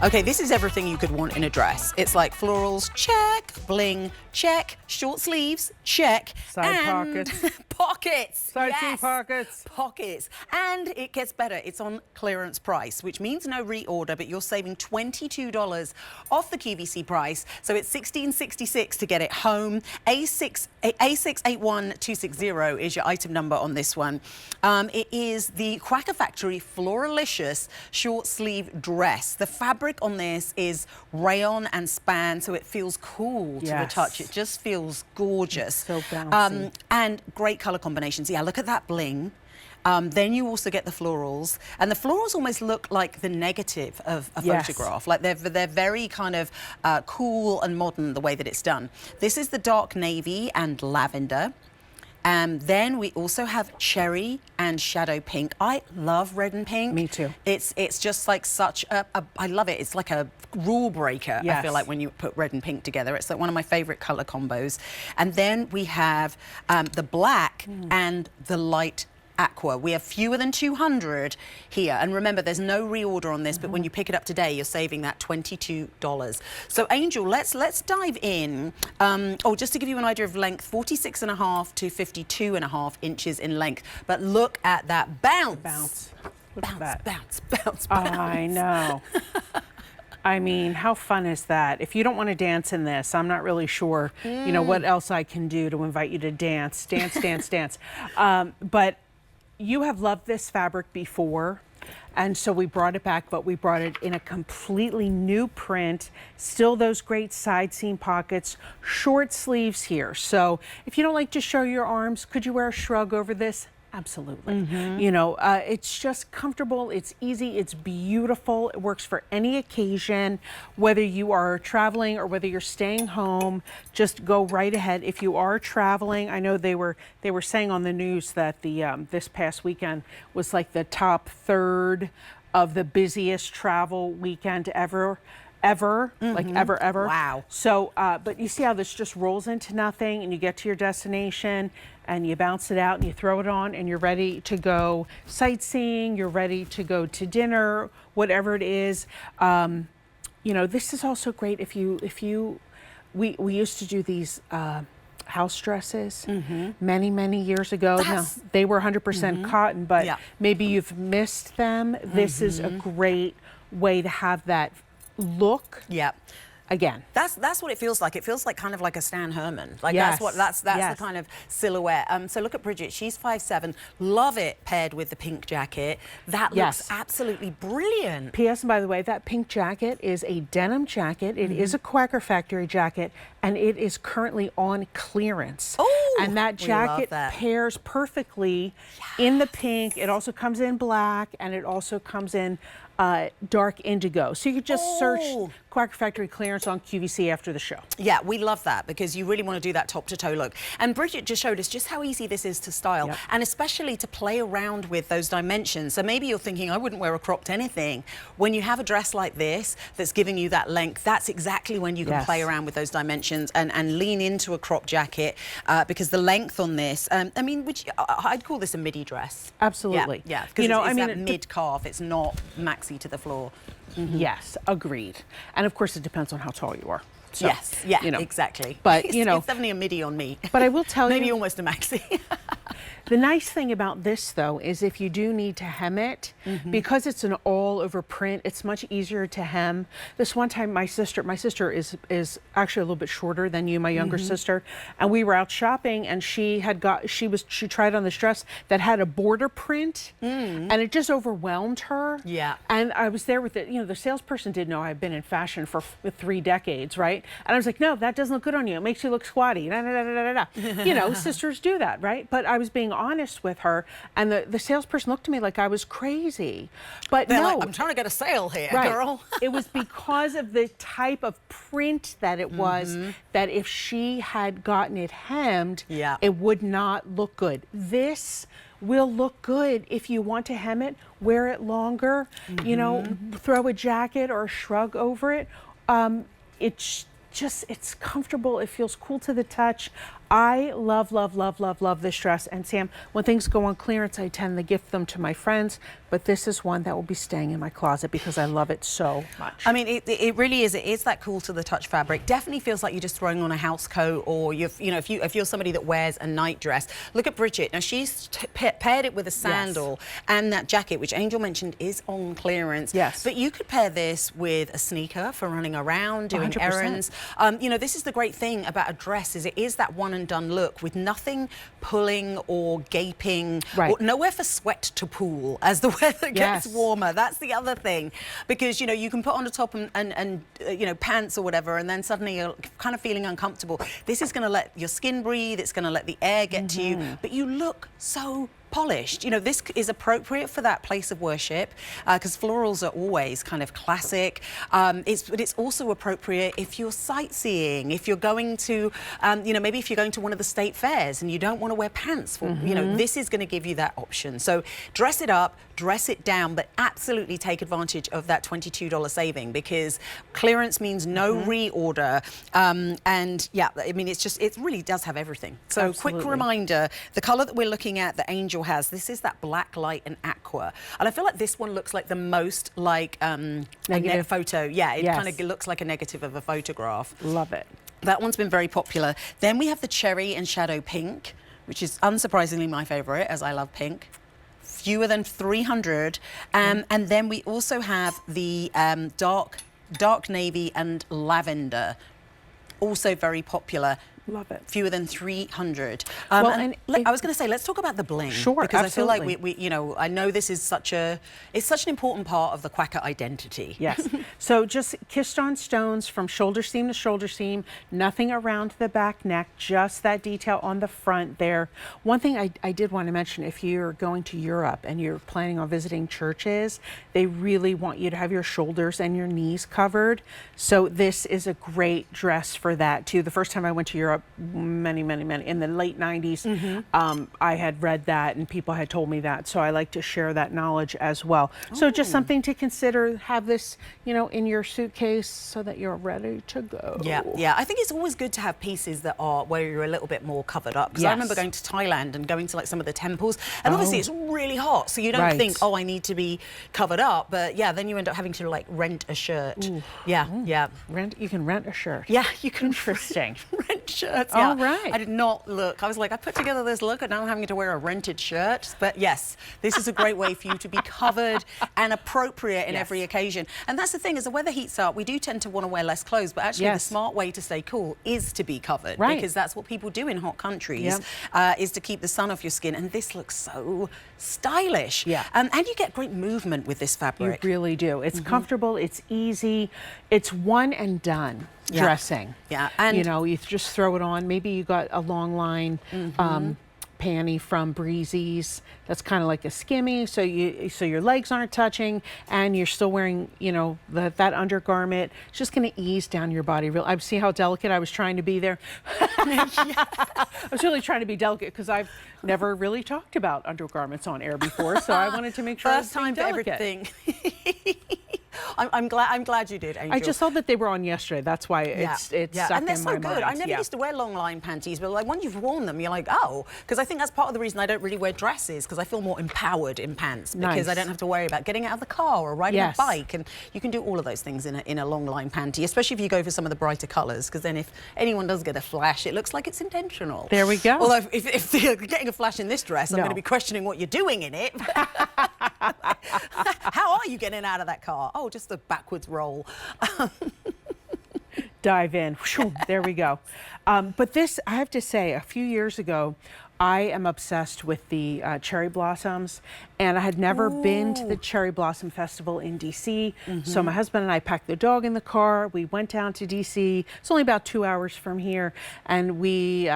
Okay, this is everything you could want in a dress. It's like florals, check, bling, check, short sleeves, check, side and pockets. Pockets. Side seam Yes. pockets. Pockets. And it gets better. It's on clearance price, which means no reorder, but you're saving $22 off the QVC price. So it's $16.66 to get it home. A681260 is your item number on this one. It is the Quacker Factory Floralicious short sleeve dress. The fabric on this is rayon and span, so it feels cool to the touch. It just feels gorgeous. It's so bouncy. And great color combinations. Yeah, look at that bling. Then you also get the florals, and the florals almost look like the negative of a photograph. Like they're very kind of cool and modern the way that it's done. This is the dark navy and lavender. Then we also have cherry and shadow pink. I love red and pink. Me too. It's just like such I love it. It's like a rule breaker. I feel like when you put red and pink together, it's like one of my favorite color combos. And then we have the black and the light aqua. We have fewer than 200 here, and remember there's no reorder on this, but when you pick it up today you're saving that $22. So Angel, let's dive in. Just to give you an idea of length, 46.5 to 52.5 inches in length, but look at that bounce. Bounce. I know. I mean, how fun is that? If you don't want to dance in this, I'm not really sure, you know, what else I can do to invite you to dance. But you have loved this fabric before, and so we brought it back, but we brought it in a completely new print. Still those great side seam pockets, short sleeves here. So if you don't like to show your arms, could you wear a shrug over this? Absolutely. You know, it's just comfortable, it's easy, it's beautiful. It works for any occasion, whether you are traveling or whether you're staying home. Just go right ahead. If you are traveling, I know they were saying on the news that the this past weekend was like the top third of the busiest travel weekend ever. Like ever. Wow. So, but you see how this just rolls into nothing, and you get to your destination and you bounce it out and you throw it on and you're ready to go sightseeing, you're ready to go to dinner, whatever it is. You know, this is also great if we used to do these house dresses many years ago. Now, they were 100% cotton, but maybe you've missed them. This is a great way to have that look. Again, that's what it feels like. It feels like kind of like a Stan Herman. Like that's the kind of silhouette. So look at Bridget. She's 5'7". Love it paired with the pink jacket. That looks absolutely brilliant. P.S. and by the way, that pink jacket is a denim jacket. It is a Quacker Factory jacket, and it is currently on clearance. Oh, and that jacket pairs perfectly in the pink. It also comes in black, and it also comes in dark indigo. So you could just search Quacker Factory clearance on QVC after the show. Yeah, we love that because you really want to do that top to toe look. And Bridget just showed us just how easy this is to style and especially to play around with those dimensions. So maybe you're thinking, I wouldn't wear a cropped anything. When you have a dress like this that's giving you that length, that's exactly when you can play around with those dimensions and lean into a crop jacket because the length on this, I mean, I'd call this a midi dress. Absolutely. Yeah, because it's that mid calf, it's not maxi to the floor. Yes, agreed. And of course, it depends on how tall you are. So, you know, exactly. But you know, it's definitely a midi on me. But I will tell you, maybe almost a maxi. The nice thing about this, though, is if you do need to hem it, because it's an all-over print, it's much easier to hem. This one time, my sister is actually a little bit shorter than you, my younger sister, and we were out shopping, and she tried on this dress that had a border print, and it just overwhelmed her. And I was there with it. You know, the salesperson didn't know I've been in fashion for 3 decades, right? And I was like, no, that doesn't look good on you. It makes you look squatty. You know, sisters do that, right? But I was being honest with her, and the salesperson looked at me like I was crazy. But they're no, like, I'm trying to get a sale here, girl. It was because of the type of print that it was, that if she had gotten it hemmed, it would not look good. This will look good if you want to hem it, wear it longer, you know, throw a jacket or a shrug over it. It's comfortable, it feels cool to the touch. I love, love, love, love, love this dress. And Sam, when things go on clearance, I tend to gift them to my friends, but this is one that will be staying in my closet because I love it so much. I mean, it really is. It is that cool to the touch fabric. Definitely feels like you're just throwing on a house coat, or if you're somebody that wears a night dress. Look at Bridget. Now she's paired it with a sandal and that jacket, which Angel mentioned is on clearance. Yes. But you could pair this with a sneaker for running around, doing 100%. errands. This is the great thing about a dress, is it is that one and done look with nothing pulling or gaping, right. or nowhere for sweat to pool as the weather gets warmer. That's the other thing, because you can put on the top and pants or whatever, and then suddenly you're kind of feeling uncomfortable. This is going to let your skin breathe. It's going to let the air get to you, but you look so polished. This is appropriate for that place of worship, because florals are always kind of classic. But it's also appropriate if you're sightseeing, if you're going to, maybe if you're going to one of the state fairs and you don't want to wear pants. For, this is going to give you that option. So dress it up, dress it down, but absolutely take advantage of that $22 saving, because clearance means no reorder. And yeah, I mean, it really does have everything. So quick reminder, the color that we're looking at, the Angel has, this is that black, light and aqua, and I feel like this one looks like the most like a photo. Yeah, it kind of looks like a negative of a photograph. Love it. That one's been very popular. Then we have the cherry and shadow pink, which is unsurprisingly my favorite, as I love pink. Fewer than 300. And then we also have the dark navy and lavender, also very popular. Love it. Fewer than 300. I was going to say, let's talk about the bling. Sure, because absolutely. I feel like I know this is it's such an important part of the Quacker identity. Yes. So just kissed on stones from shoulder seam to shoulder seam, nothing around the back neck, just that detail on the front there. One thing I did want to mention, if you're going to Europe and you're planning on visiting churches, they really want you to have your shoulders and your knees covered. So this is a great dress for that too. The first time I went to Europe, many in the late 90s, I had read that and people had told me that, so I like to share that knowledge as well. So just something to consider. Have this in your suitcase so that you're ready to go. Yeah, I think it's always good to have pieces that are where you're a little bit more covered up, because I remember going to Thailand and going to like some of the temples, and obviously it's really hot, so you don't think, oh, I need to be covered up, but yeah, then you end up having to like rent a shirt. You can rent a shirt. Yeah, you can. Interesting. Rent shirts. All right. I did not look. I was like, I put together this look and now I'm having to wear a rented shirt. But yes, this is a great way for you to be covered and appropriate in every occasion. And that's the thing, as the weather heats up, we do tend to want to wear less clothes, but actually the smart way to stay cool is to be covered, because that's what people do in hot countries, is to keep the sun off your skin. And this looks so stylish. And you get great movement with this fabric. You really do. It's comfortable, it's easy, it's one and done. Dressing. And you just throw it on. Maybe you got a long line panty from Breezy's that's kind of like a skimmy, so your legs aren't touching and you're still wearing that undergarment. It's just going to ease down your body. I see how delicate I was trying to be there. I was really trying to be delicate because I've never really talked about undergarments on air before, so I wanted to make sure First time for everything. I'm glad you did, Angel. I just saw that they were on yesterday. That's why it's stuck in my mind. And they're so good. I never used to wear long line panties, but like when you've worn them, you're like, oh, because I think that's part of the reason I don't really wear dresses, because I feel more empowered in pants, because I don't have to worry about getting out of the car or riding a bike, and you can do all of those things in a long line panty, especially if you go for some of the brighter colours, because then if anyone does get a flash, it looks like it's intentional. There we go. Although if you're getting a flash in this dress, I'm going to be questioning what you're doing in it. How are you getting out of that car? Oh, just a backwards roll. Dive in. There we go. But this, I have to say, a few years ago, I am obsessed with the cherry blossoms, and I had never been to the Cherry Blossom Festival in DC. So my husband and I packed the dog in the car. We went down to DC. It's only about 2 hours from here, and we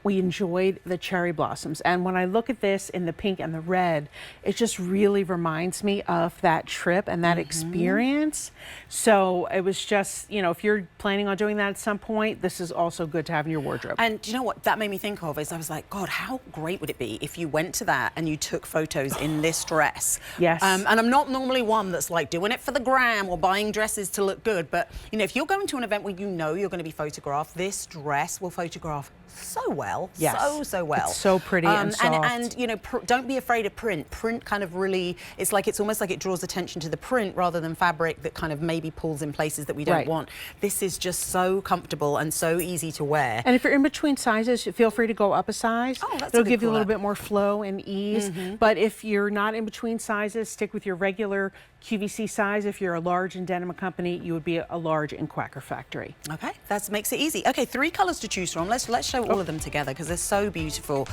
we enjoyed the cherry blossoms. And when I look at this in the pink and the red, it just really reminds me of that trip and that experience. So it was just, you know, if you're planning on doing that at some point, this is also good to have in your wardrobe. And do you know what that made me think of is I was like, God, how great would it be if you went to that and you took photos in this dress? Yes. And I'm not normally one that's like doing it for the gram or buying dresses to look good, but you know, if you're going to an event where you know you're going to be photographed, this dress will photograph so well. Yes. So well. It's so pretty and soft. And you know, don't be afraid of print. Print kind of really, it's almost like it draws attention to the print rather than fabric that kind of maybe pulls in places that we don't want. This is just so comfortable and so easy to wear. And if you're in between sizes, feel free to go up a size. Oh, that's It'll give you a little bit more flow and ease. But if you're not in between sizes, stick with your regular QVC size. If you're a large in Denim & Company, you would be a large in Quacker Factory. Okay, that makes it easy. Okay, 3 colors to choose from. Let's show all of them together because they're so beautiful.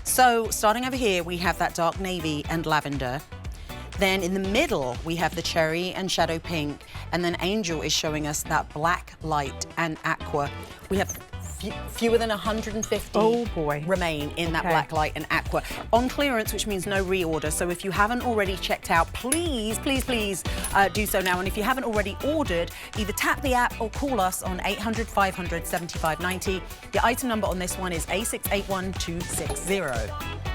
So starting over here, we have that dark navy and lavender. Then in the middle, we have the cherry and shadow pink. And then Angel is showing us that black, light, and aqua. We have fewer than 150 remain in that black, light, and aqua. On clearance, which means no reorder. So if you haven't already checked out, please do so now. And if you haven't already ordered, either tap the app or call us on 800 500 7590. The item number on this one is A681260.